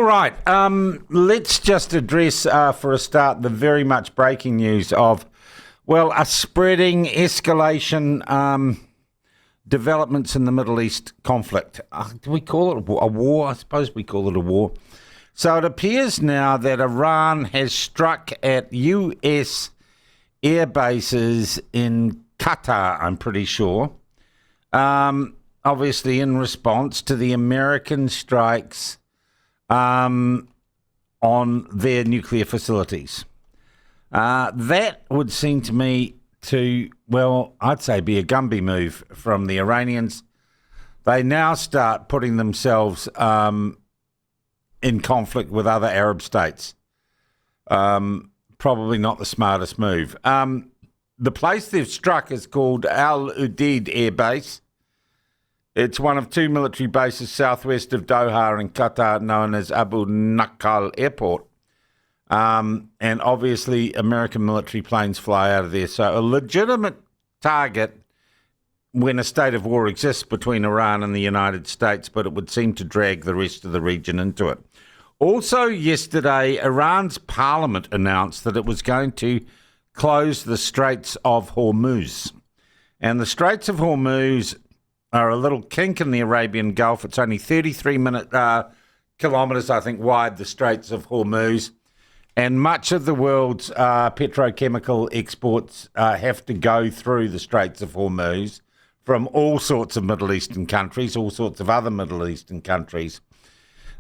right, let's just address for a start the very much breaking news of, well, a spreading escalation developments in the Middle East conflict. Do we call it a war? I suppose we call it a war. So it appears now that Iran has struck at US air bases in Qatar, I'm pretty sure, obviously in response to the American strikes on their nuclear facilities. That would seem to me to, well, I'd say be a Gumby move from the Iranians. They now start putting themselves in conflict with other Arab states. Probably not the smartest move. The place they've struck is called Al Udeid Air Base. It's one of two military bases southwest of Doha in Qatar, known as Abu Nakal Airport. And obviously American military planes fly out of there. So a legitimate target when a state of war exists between Iran and the United States, but it would seem to drag the rest of the region into it. Also yesterday, Iran's parliament announced that it was going to close the Straits of Hormuz. And the Straits of Hormuz are a little kink in the Arabian Gulf. It's only 33 kilometres, I think, wide, the Straits of Hormuz. And much of the world's petrochemical exports have to go through the Straits of Hormuz from all sorts of Middle Eastern countries, all sorts of other Middle Eastern countries.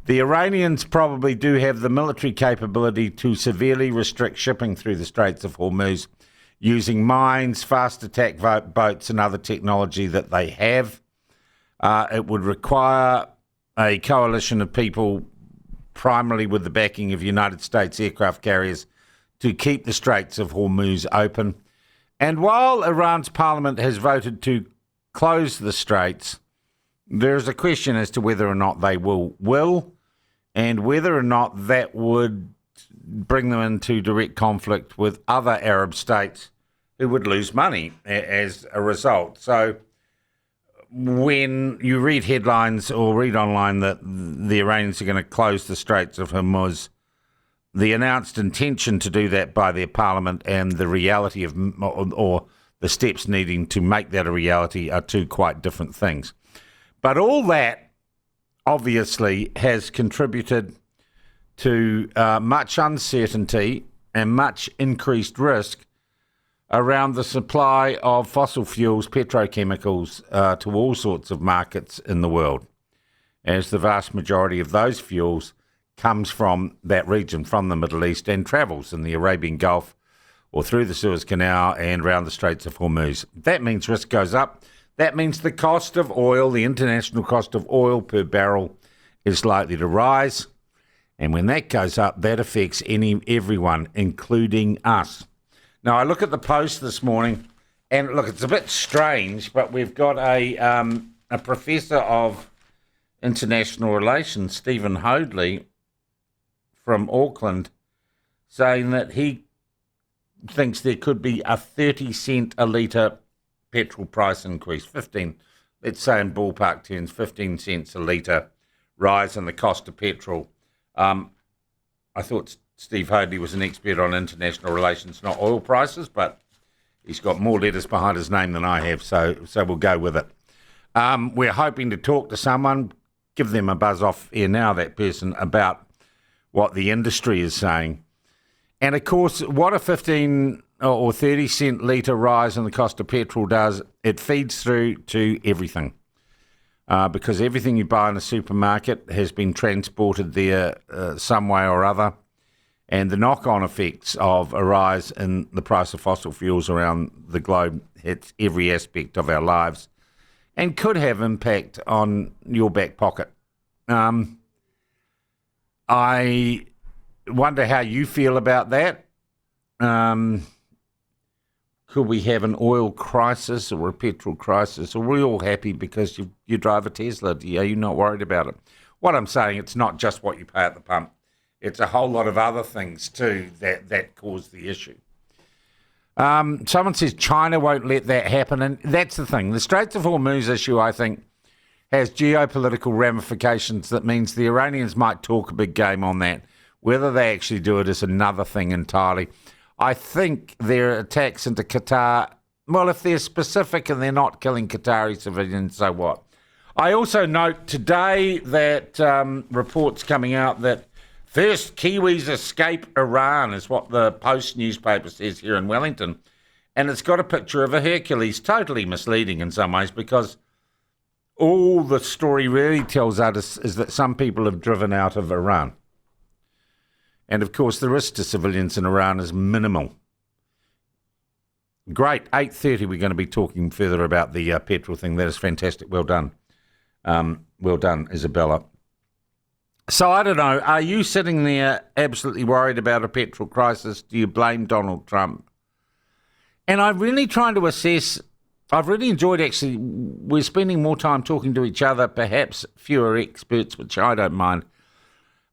The Iranians probably do have the military capability to severely restrict shipping through the Straits of Hormuz using mines, fast attack boats and other technology that they have. It would require a coalition of people, primarily with the backing of United States aircraft carriers, to keep the Straits of Hormuz open. And while Iran's parliament has voted to close the straits, there's a question as to whether or not they will, and whether or not that would bring them into direct conflict with other Arab states who would lose money as a result. So when you read headlines or read online that the Iranians are going to close the Straits of Hormuz, the announced intention to do that by their parliament and the reality of, or the steps needing to make that a reality, are two quite different things. But all that obviously has contributed to much uncertainty and much increased risk around the supply of fossil fuels, petrochemicals, to all sorts of markets in the world, as the vast majority of those fuels comes from that region, from the Middle East, and travels in the Arabian Gulf or through the Suez Canal and around the Straits of Hormuz. That means risk goes up. That means the cost of oil, the international cost of oil per barrel, is likely to rise. And when that goes up, that affects everyone, including us. Now, I look at the Post this morning, and look, it's a bit strange, but we've got a professor of international relations, Stephen Hoadley, from Auckland, saying that he thinks there could be a 30 cent a litre petrol price increase, 15, let's say in ballpark terms, 15 cents a litre rise in the cost of petrol. I thought Steve Hoadley was an expert on international relations, not oil prices, but he's got more letters behind his name than I have, so we'll go with it. We're hoping to talk to someone, give them a buzz off here now, that person, about what the industry is saying. And of course, what a 15 or 30 cent litre rise in the cost of petrol does, it feeds through to everything. Because everything you buy in a supermarket has been transported there some way or other. And the knock-on effects of a rise in the price of fossil fuels around the globe hits every aspect of our lives and could have impact on your back pocket. I wonder how you feel about that. Could we have an oil crisis or a petrol crisis? Or are we all happy because you drive a Tesla? Are you not worried about it? What I'm saying, it's not just what you pay at the pump. It's a whole lot of other things too that cause the issue. Someone says China won't let that happen, and that's the thing. The Straits of Hormuz issue, I think, has geopolitical ramifications that means the Iranians might talk a big game on that. Whether they actually do it is another thing entirely. I think their attacks into Qatar, well, if they're specific and they're not killing Qatari civilians, so what? I also note today that reports coming out that first Kiwis escape Iran is what the Post newspaper says here in Wellington. And it's got a picture of a Hercules, totally misleading in some ways, because all the story really tells us is that some people have driven out of Iran. And of course, the risk to civilians in Iran is minimal. Great. 8:30, we're going to be talking further about the petrol thing. That is fantastic. Well done. Well done, Isabella. So I don't know. Are you sitting there absolutely worried about a petrol crisis? Do you blame Donald Trump? And I'm really trying to assess. I've really enjoyed actually. We're spending more time talking to each other, perhaps fewer experts, which I don't mind.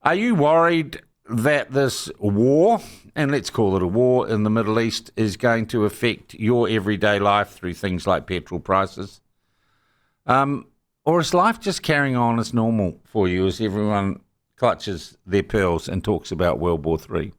Are you worried that this war, and let's call it a war in the Middle East, is going to affect your everyday life through things like petrol prices? Or is life just carrying on as normal for you as everyone clutches their pearls and talks about World War III?